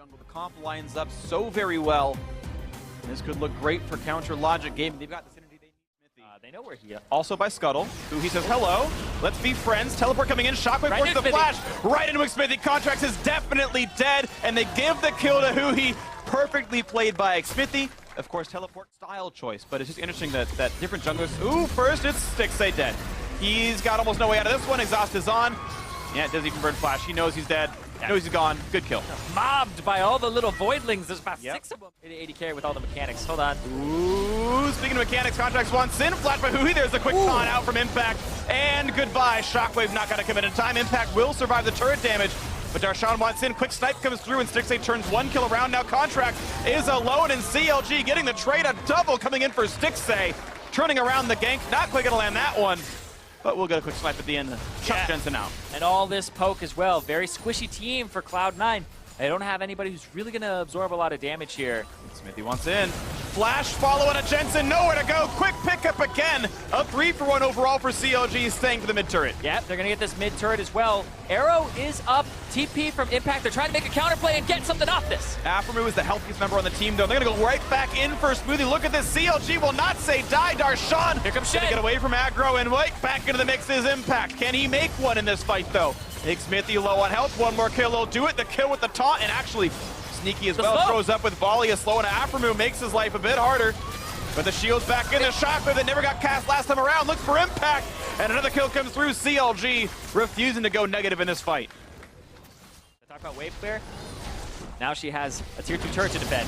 jungle. The comp lines up so very well. This could look great for counter logic game. They've got the synergy they need. They know we're here. Also by Scuttle, who he says, hello, let's be friends. Teleport coming in, Shockwave forces the flash right into Xmithy. Contracts is definitely dead, and they give the kill to Huhi. Perfectly played by Xmithy. Of course, teleport style choice, but it's just interesting that different junglers. Ooh, first it's Stixay dead. He's got almost no way out of this one. Exhaust is on. Yeah, it doesn't even burn flash. He knows he's dead. He knows he's gone. Good kill. Mobbed by all the little voidlings. There's about 6 of them. 80 carry with all the mechanics. Hold on. Ooh, speaking of mechanics, Contracts wants in. Flash by Huhi. There's a quick taunt out from Impact. And goodbye. Shockwave not going to commit in time. Impact will survive the turret damage. But Darshan wants in. Quick snipe comes through, and Stixay turns 1 kill around. Now Contract is alone, and CLG getting the trade. A double coming in for Stixay. Turning around the gank. Not quite going to land that one. But we'll get a quick snipe at the end. Chuck Jensen out. And all this poke as well. Very squishy team for Cloud9. They don't have anybody who's really going to absorb a lot of damage here. Xmithy wants in. Flash following a Jensen. Nowhere to go. Quick pickup again. A 3-for-1 overall for CLG, staying for the mid turret. Yep, they're going to get this mid turret as well. Arrow is up. TP from Impact. They're trying to make a counterplay and get something off this. Aphromoo is the healthiest member on the team, though. They're going to go right back in for Smoothie. Look at this. CLG will not say die. Darshan. Here comes Shen. Get away from aggro, and right back into the mix is Impact. Can he make one in this fight, though? Xmithy low on health. One more kill will do it. The kill with the taunt, and actually sneaky as well. Throws up with volley. A slow and Aphromoo makes his life a bit harder. But the shield's back in. The Shockwave that never got cast last time around. Looks for Impact. And another kill comes through. CLG refusing to go negative in this fight. Talk about wave clear. Now she has a tier 2 turret to defend.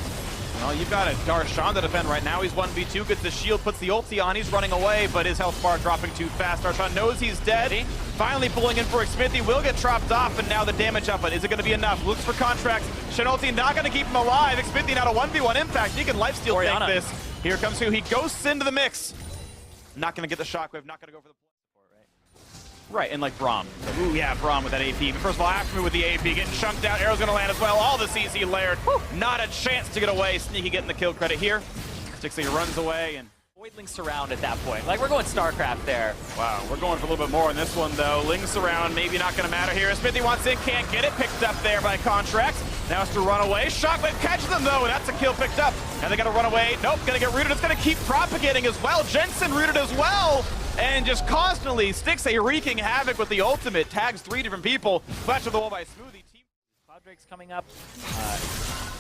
Well, you've got a Darshan to defend right now. He's 1v2, gets the shield, puts the ulti on. He's running away, but his health bar dropping too fast. Darshan knows he's dead. Finally pulling in for Xmithy. Will get dropped off, and now the damage up. But is it going to be enough? Looks for Contracts. Shen ulti not going to keep him alive. Xmithy now to 1v1 Impact. He can lifesteal take this. Here comes who. He ghosts into the mix. Not going to get the Shockwave. Not going to go for the right, and like Braum. Ooh, yeah, Braum with that AP. But first of all, Aphromoo with the AP, getting chunked out. Arrow's going to land as well. All the CC layered. Not a chance to get away. Sneaky getting the kill credit here. Stixay runs away, and Voidling surround at that point. Like, we're going StarCraft there. Wow, we're going for a little bit more in this one, though. Ling surround, maybe not going to matter here. Xmithy wants in, can't get it. Picked up there by Contracts. Now has to run away. Shockwave catches them, though, and that's a kill picked up. Now they got to run away. Nope, going to get rooted. It's going to keep propagating as well. Jensen rooted as well. And just constantly, Stixay wreaking havoc with the ultimate. Tags 3 different people. Flash of the wall by Smoothie. Clouddrake's coming up,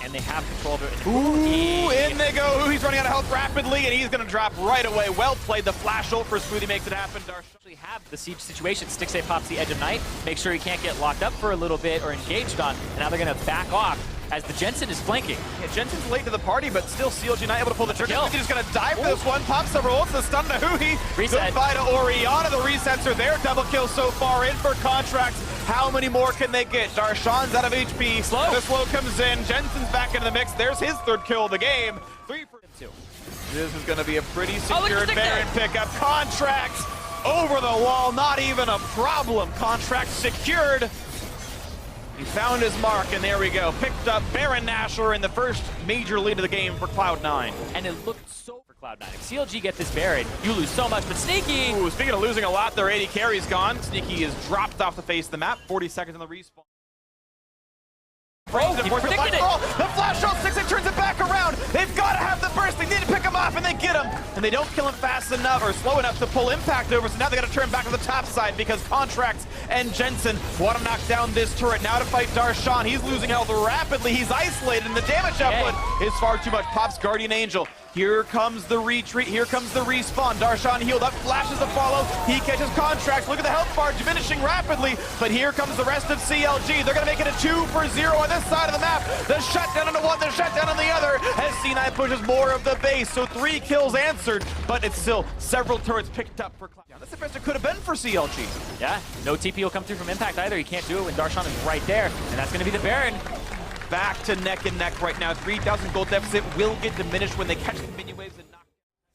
and they have control of it. Ooh, in they go. He's running out of health rapidly, and he's going to drop right away. Well played. The flash ult for Smoothie makes it happen. Actually have the siege situation. Stixay pops the Edge of Night, make sure he can't get locked up for a little bit or engaged on, and now they're going to back off as the Jensen is flanking. Yeah, Jensen's late to the party, but still CLG not able to pull the trigger. He's just going to die for this one. Pops several ults, the stun to Huhi. Reset. Goodbye to Orianna. The resets are there. Double kill so far in for Contracts. How many more can they get? Darshan's out of HP. Slow. The slow comes in. Jensen's back into the mix. There's his 3rd kill of the game. 3 for 2. This is going to be a pretty secure Baron pickup. Contracts over the wall. Not even a problem. Contracts secured. He found his mark, and there we go. Picked up Baron Nashor in the first major lead of the game for Cloud9. And it looked so for Cloud9. If CLG get this Baron, you lose so much, but Sneaky! Ooh, speaking of losing a lot, their 80 carry's gone. Sneaky is dropped off the face of the map. 40 seconds on the respawn. He predicted it! The flash ult, Stixay turns it back around. They've got to have the burst. They need to pick him off, and they get him. And they don't kill him fast enough or slow enough to pull Impact over, so now they got to turn back to the top side because Contracts and Jensen want to knock down this turret. Now to fight Darshan. He's losing health rapidly. He's isolated, and the damage output is far too much. Pops Guardian Angel. Here comes the retreat. Here comes the respawn. Darshan healed up, flashes a follow. He catches Contracts. Look at the health bar diminishing rapidly. But here comes the rest of CLG. They're going to make it a 2-for-0 on this side of the map. The shutdown on the one, the shutdown on the other. As C9 pushes more of the base. So 3 kills answered, but it's still several turrets picked up for Cloud9. That's the best it could have been for CLG. Yeah, no TP will come through from Impact either. He can't do it when Darshan is right there. And that's going to be the Baron. Back to neck and neck right now. 3,000 gold deficit will get diminished when they catch the minion waves and knock.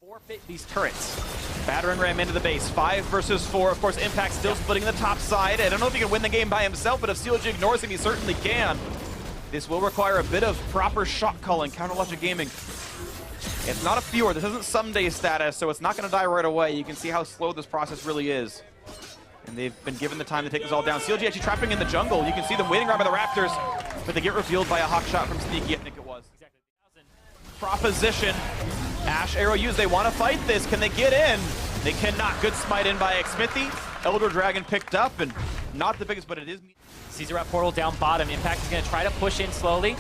Forfeit these turrets. Battering ram into the base. 5 versus 4. Of course, Impact still splitting the top side. I don't know if he can win the game by himself, but if CLG ignores him, he certainly can. This will require a bit of proper shot calling. Counter logic gaming. It's not a fewer. This isn't someday status, so it's not going to die right away. You can see how slow this process really is. And they've been given the time to take this all down. CLG actually trapping in the jungle. You can see them waiting around by the Raptors. but they get revealed by a hawk shot from Sneaky, I think it was. Exactly. Proposition. Ash arrow used. They want to fight this. Can they get in? They cannot. Good smite in by Xmithy. Elder Dragon picked up, and not the biggest, but it is. Sees a rat portal down bottom. Impact is going to try to push in slowly.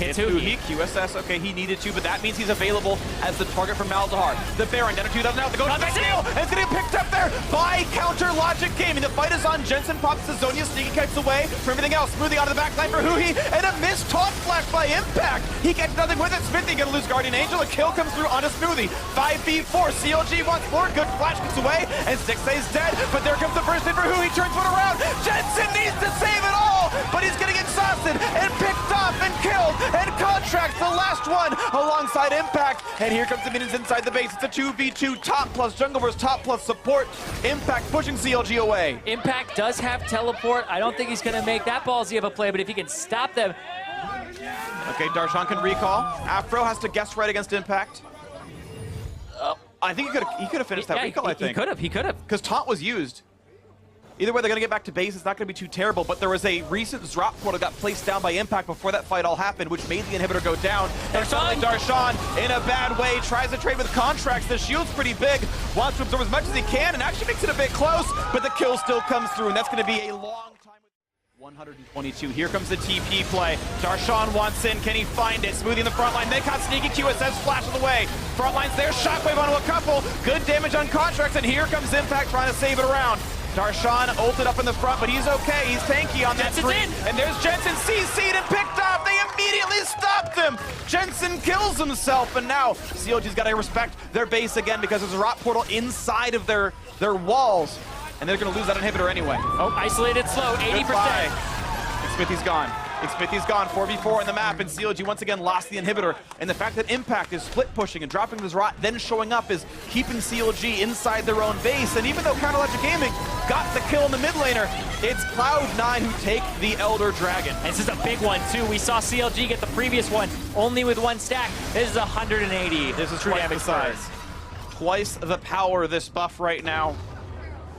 Hits Huhi. QSS, okay, he needed to, but that means he's available as the target for Malzahar. The Baron down to 2,000 out. They go to the steal, and it's going to get picked up there by Counter Logic Gaming. The fight is on. Jensen pops the Zonia. Sneaky kites away from everything else. Smoothing onto the backside for Huhi, and a missed taunt flash by Impact. He gets nothing with it. Smithy going to lose Guardian Angel. A kill comes through onto Smoothie. 5v4. CLG wants more. Good flash gets away, and Stixay's dead, but there comes the first hit for Huhi. Turns one around. Jensen needs to save it all, but he's getting exhausted and picked off and killed, and Contracts the last one alongside Impact, and here comes the minions inside the base. It's a 2v2 top plus jungle versus top plus support. Impact pushing CLG away. Impact does have teleport. I don't think he's going to make that ballsy of a play, but if he can stop them. Okay, Darshan can recall. Afro has to guess right against Impact. I think he could have finished that recall, I think. He could have. Because taunt was used. Either way, they're going to get back to base. It's not going to be too terrible, but there was a recent drop portal got placed down by Impact before that fight all happened, which made the inhibitor go down. And suddenly Darshan, in a bad way, tries to trade with Contracts. The shield's pretty big, wants to absorb as much as he can, and actually makes it a bit close, but the kill still comes through, and that's going to be a long time. 122. Here comes the TP play. Darshan wants in. Can he find it? Smoothie in the front line. They caught Sneaky. QSS flash of the way. Front line's there. Shockwave onto a couple. Good damage on Contracts, and here comes Impact trying to save it around. Darshan ulted up in the front, but he's okay. He's tanky on that screen. And there's Jensen CC'd and picked up. They immediately stopped him. Jensen kills himself, and now CLG's got to respect their base again because there's a rot portal inside of their walls, and they're going to lose that inhibitor anyway. Oh, isolated slow, 80%. Xmithy's gone. Xmithy's gone, 4v4 on the map, and CLG once again lost the inhibitor. And the fact that Impact is split pushing and dropping this rot, then showing up, is keeping CLG inside their own base. And even though Counter Logic Gaming got the kill in the mid laner, it's Cloud9 who take the Elder Dragon. And this is a big one too. We saw CLG get the previous one only with one stack. This is 180. This is true damage size. Twice the power, this buff right now.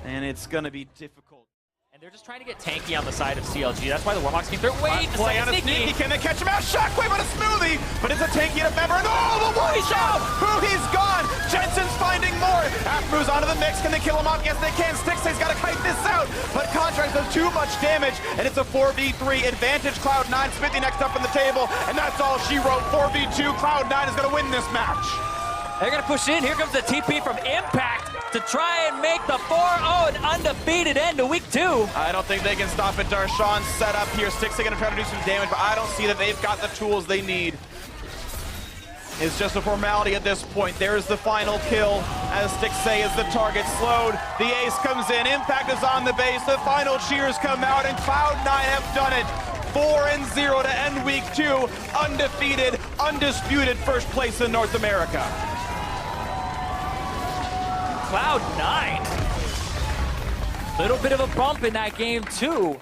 And it's going to be difficult. And they're just trying to get tanky on the side of CLG. That's why the Warlocks keep their weight. Play on a Sneaky. Can they catch him out? Shockwave on a Smoothie, but it's a tanky and a member. And oh, the one shot! Huhi's gone. Jensen's finding more. Afro's onto the mix. Can they kill him off? Yes, they can. Stixay's got to kite this out, but Contracts does too much damage, and it's a 4v3 advantage. Cloud9, Smithy next up on the table, and that's all she wrote. 4v2. Cloud9 is going to win this match. They're going to push in. Here comes the TP from Impact to try and make the 4-0 an undefeated end to week 2. I don't think they can stop it. Darshan's set up here. Stixay going to try to do some damage, but I don't see that they've got the tools they need. It's just a formality at this point. There's the final kill as Stixay is the target slowed. The ace comes in. Impact is on the base. The final cheers come out, and Cloud9 have done it. 4-0 to end week 2. Undefeated, undisputed first place in North America. Cloud9. Little bit of a bump in that game too.